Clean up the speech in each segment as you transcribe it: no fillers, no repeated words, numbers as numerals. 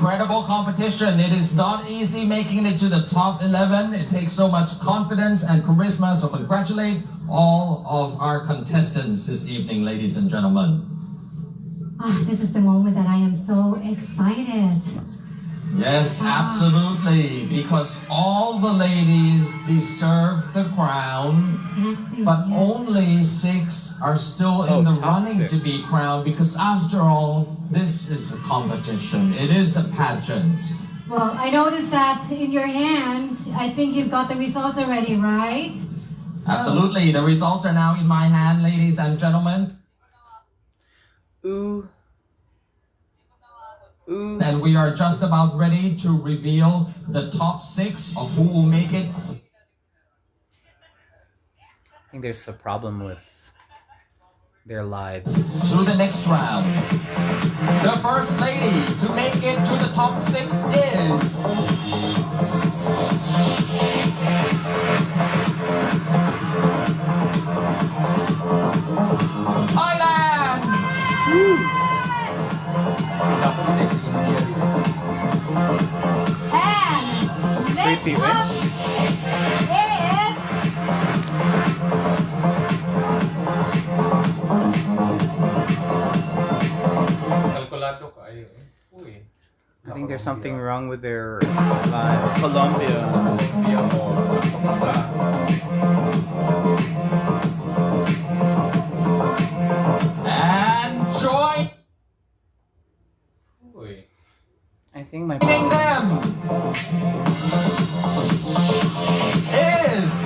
incredible competition. It is not easy making it to the top 11. It takes so much confidence and charisma. So congratulate all of our contestants this evening, ladies and gentlemen. This is the moment that I am so excited. Yes, absolutely, because all the ladies deserve the crown, Exactly, but yes. only 6 are still in the top running 6. to be crowned, because after all, this is a competition. It is a pageant. Well, I noticed that in your hands, I think you've got the results already, right? So, Absolutely, the results are now in my hand, ladies and gentlemen. Ooh. Ooh. And we are just about ready to reveal the top 6 of who will make it. I think there's a problem with their live. To the next round. The first lady to make it to the top 6 is... Thailand! And next Pretty, up is... I think there's something wrong with their live. Colombia. And join I think my them is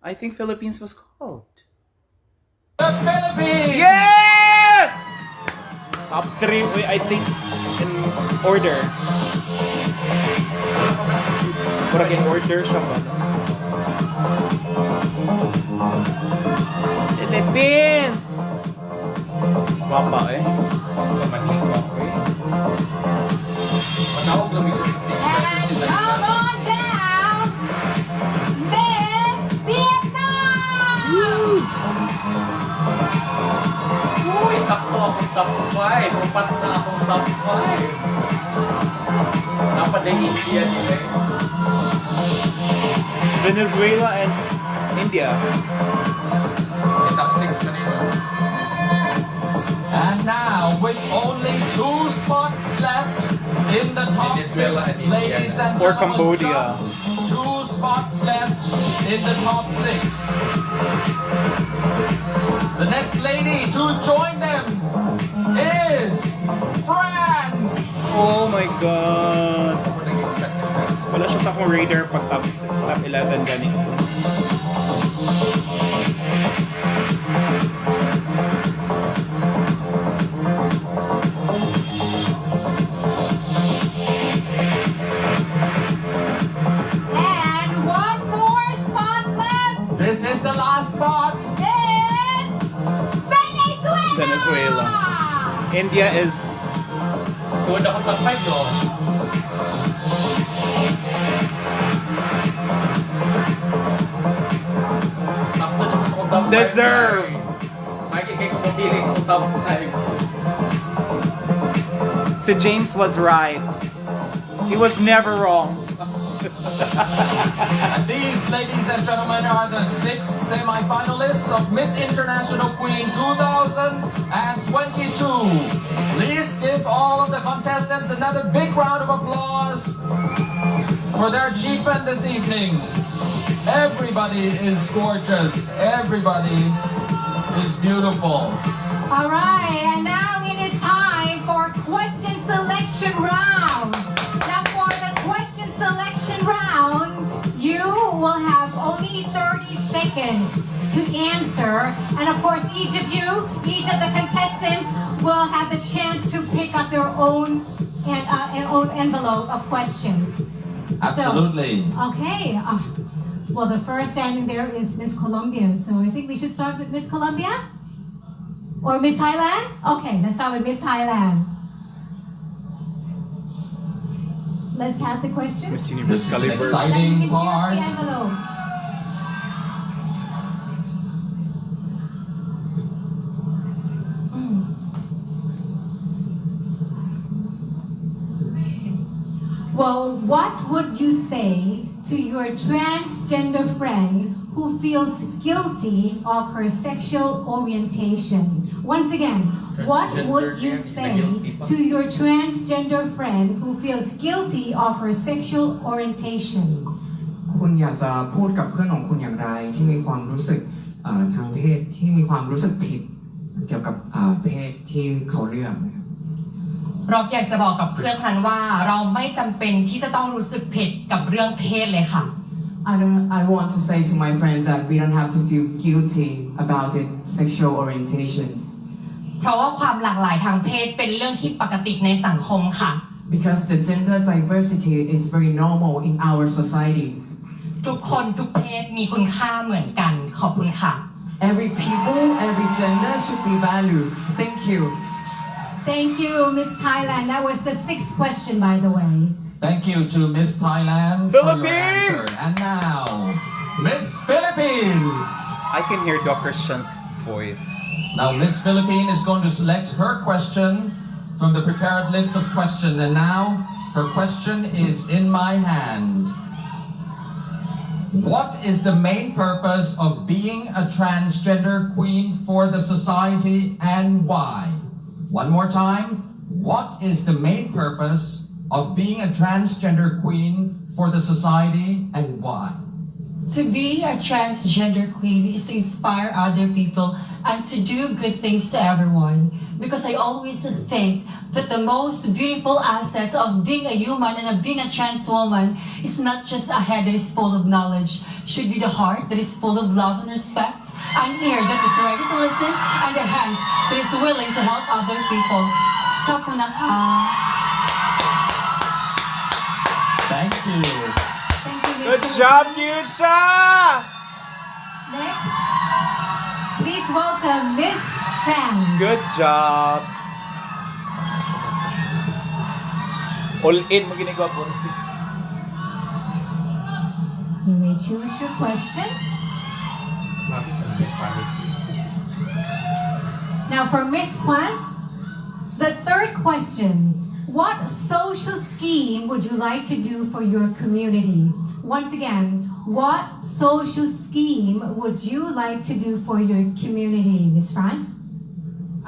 I think Philippines was called. the Philippines! Yeah! Top 3, I think, in order. Parang in order siya ba? Philippines! Wapa eh. And come on down, Miss Vietnam! Uy, sakto akong top 5. Upat na akong top 5. Dapat na India nila eh. Venezuela and India. Top 6 Manila. And now, with only 2 spots left in the top 6, ladies and gentlemen, Or Cambodia. just 2 spots left in the top 6. The next lady to join them is France. Oh my God! Wala siya sa akong radar pag top 11 gani. And one more spot left This is the last spot. is Venezuela! Venezuela. India is So, ako top 5, no? Sakto na sa top 5. deserve. Makikita ko mapili sa top 5. Si James was right. He was never wrong. And these, ladies and gentlemen, are the 6 semi-finalists of Miss International Queen 2022. Please give all of the contestants another big round of applause for their achievement this evening. Everybody is gorgeous. Everybody is beautiful. All right, and now it is time for question selection round. Now for the question selection round, you will have only 30 seconds to answer. And of course, each of the contestants will have the chance to pick up their own envelope of questions. Absolutely. So, okay. Well, the first standing there is Miss Colombia. So I think we should start with Miss Colombia? Or Miss Thailand? Okay, let's start with Miss Thailand. Let's have the question. Miss This Universe is an caliber. Then you exciting can choose part. the envelope. Well, what would you say to your transgender friend who feels guilty of her sexual orientation? Once again, what would you say to your transgender friend who feels guilty of her sexual orientation? คุณอยากจะพูดกับเพื่อนของคุณอย่างไรที่มีความรู้สึกทางเพศที่มีความรู้สึกผิดเกี่ยวกับเพศที่เขาเลือกนะครับ เราอยากจะบอกกับเพื่อนคนนั้นว่าเราไม่จำเป็นที่จะต้องรู้สึกผิดกับเรื่องเพศเลยค่ะ I want to say to my friends that we don't have to feel guilty about the sexual orientation เพราะว่าความหลากหลายทางเพศเป็นเรื่องที่ปกติในสังคมค่ะ because the gender diversity is very normal in our society ทุกคนทุกเพศมีคุณค่าเหมือนกันขอบคุณค่ะ every people every gender should be valued thank you Thank you, Miss Thailand. That was the sixth question, by the way. Thank you to Miss Thailand Philippines! for your answer. And now, Miss Philippines. I can hear Doc Christian's voice. Now, Miss Philippines is going to select her question from the prepared list of questions. And now, her question is in my hand. What is the main purpose of being a transgender queen for the society and why? One more time. What is the main purpose of being a transgender queen for the society and why? To be a transgender queen is to inspire other people and to do good things to everyone. Because I always think that the most beautiful asset of being a human and of being a trans woman is not just a head that is full of knowledge, should be the heart that is full of love and respect, an ear that is ready to listen, and a hand that is willing to help other people. Kapunaka. Thank you. Thank you, Miss Good Philippines. job, Yusha! Next, please welcome Miss France. Good job. All in mo ginagawa po. You may choose your question. Now for Miss Quans, the third question. What social scheme would you like to do for your community? Once again, what social scheme would you like to do for your community, Miss France?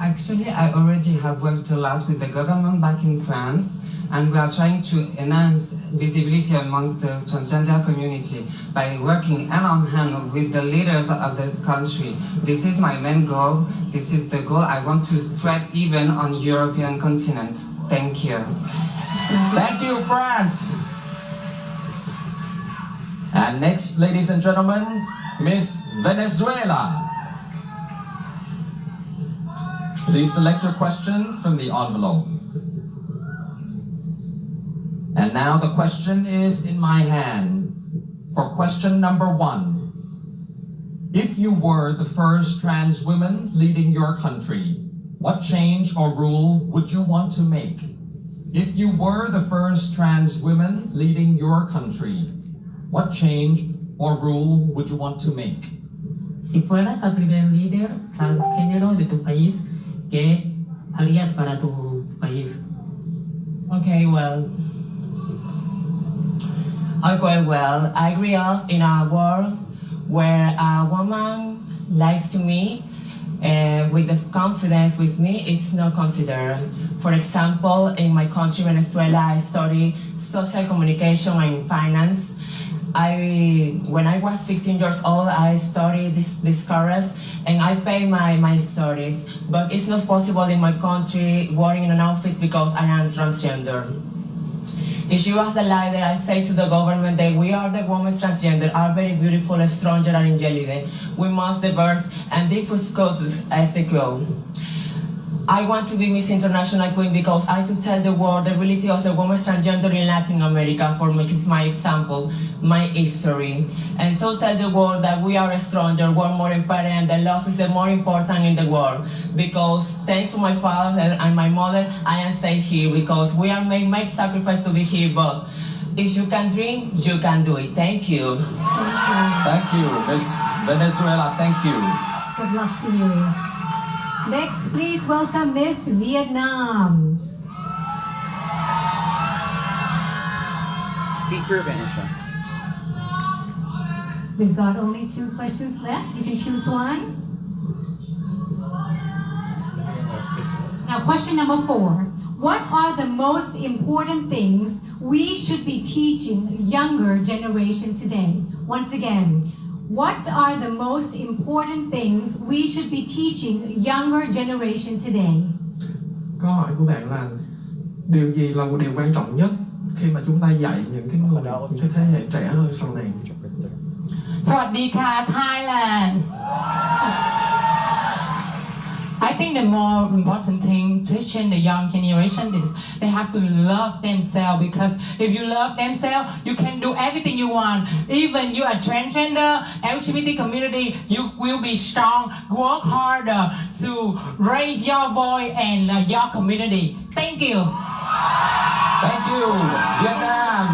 Actually, I already have worked a lot with the government back in France, and we are trying to enhance visibility amongst the transgender community by working hand on hand with the leaders of the country. This is my main goal. This is the goal I want to spread even on European continent. Thank you. Thank you, France. And next, ladies and gentlemen, Miss Venezuela. Please select your question from the envelope. And now the question is in my hand for question number 1. If you were the first trans woman leading your country, what change or rule would you want to make? If you were the first trans woman leading your country, what change or rule would you want to make? Si fueras la primer líder transgénero de tu país, ¿qué harías para tu país? Okay, well, I grew up in a world where a woman lies to me with the confidence with me, it's not considered. For example, in my country, Venezuela, I study social communication and finance. When I was 15 years old, I studied this course and I pay my studies. But it's not possible in my country working in an office because I am transgender. If you ask the leader, I say to the government that we are the women transgender, are very beautiful, stronger and intelligent. We must diverse and different causes as they go. I want to be Miss International Queen because I to tell the world the reality of the women transgender in Latin America for me is my example, my history. And to tell the world that we are stronger, we're more empowered, and the love is the more important in the world. Because thanks to my father and my mother, I am stay here because we are make sacrifice to be here, but if you can dream, you can do it. Thank you. Thank you, Miss Venezuela. Thank you. Good luck to you. Next, please welcome Miss Vietnam. Speaker ba na siya? We've got only 2 questions left. You can choose one. Now, question number 4. What are the most important things we should be teaching younger generation today? Once again, what are the most important things we should be teaching younger generation today? Câu hỏi của bạn là điều gì là một điều quan trọng nhất khi mà chúng ta dạy những cái thế hệ trẻ hơn sau này? สวัสดีค่ะ Thailand I think the more important thing teaching the young generation is they have to love themselves, because if you love themselves, you can do everything you want. Even you are transgender, LGBT community, you will be strong. Work harder to raise your voice and your community. Thank you. Thank you, Vietnam.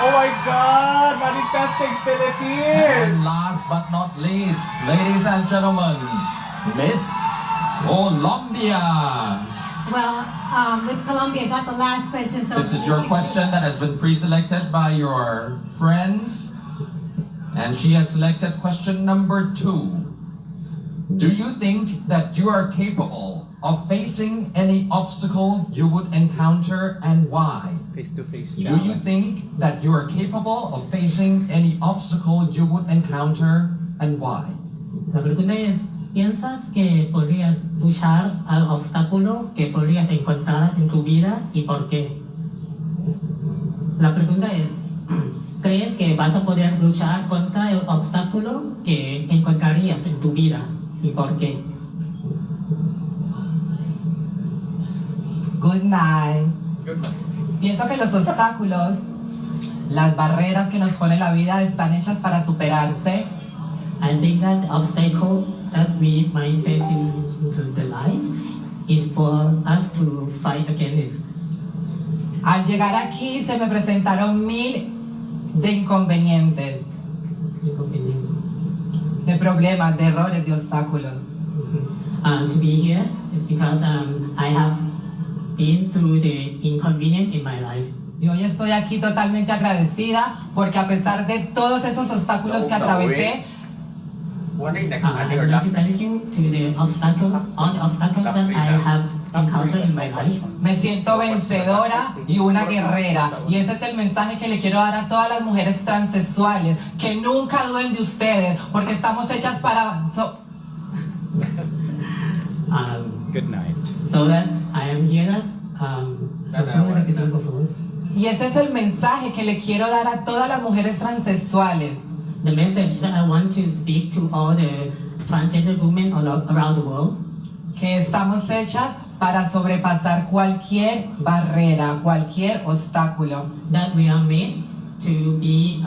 Oh my God! Manifesting Philippines! And last but not least, ladies and gentlemen, Miss Colombia. Well, Miss Colombia got the last question. So This is your question that has been pre-selected by your friends. And she has selected question number 2. Do you think that you are capable of facing any obstacle you would encounter, and why? Face-to-face. Do you think that you are capable of facing any obstacle you would encounter, and why? La pregunta es, ¿piensas que podrías luchar al obstáculo que podrías encontrar en tu vida y por qué? La pregunta es, ¿crees que vas a poder luchar contra el obstáculo que encontrarías en tu vida y por qué? Good night. Pienso que los obstáculos, las barreras que nos pone la vida están hechas para superarse. I think that the obstacle that we might face in the life is for us to fight against it. Al llegar aquí se me presentaron 1000 de inconvenientes, de problemas, de errores, de obstáculos. To be here is because I have been through the inconvenience in my life. Y hoy estoy aquí totalmente agradecida porque a pesar de todos esos obstáculos que atravesé, I'd like to thank you to the obstacles, all the obstacles that I have encountered in my life. me siento vencedora y una guerrera. Y ese es el mensaje que le quiero dar a todas las mujeres transexuales, que nunca duden de ustedes, porque estamos hechas para... Good night. So that I am here. Y ese es el mensaje que le quiero dar a todas las mujeres transexuales. The message that I want to speak to all the transgender women all around the world. Que estamos hechas para sobrepasar cualquier barrera, cualquier obstáculo. That we are made to be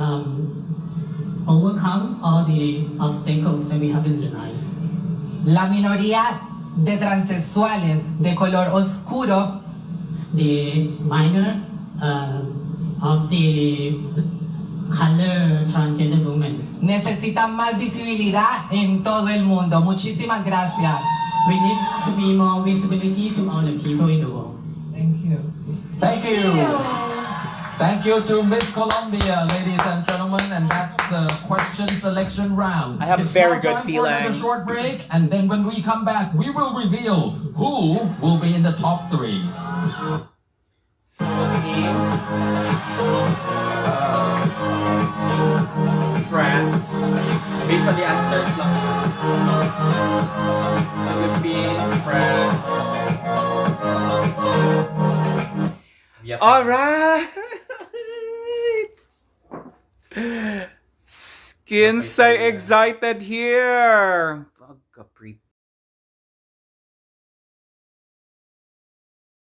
overcome all the obstacles that we have in the life. La minoría de transexuales de color oscuro, the minor of the color transgender women, necesitan más visibilidad en todo el mundo. Muchísimas gracias. we need to be more visibility to all the people in the world. Thank you. Thank you. Thank you to Miss Colombia, ladies and gentlemen, and that's the question selection round. I have a It's very now good time feeling. For another short break, and then when we come back, we will reveal who will be in the top 3. Philippines, France, based on the answers lang. Philippines, France, Vietnam. Alright! Skin so excited here! Pagka-pre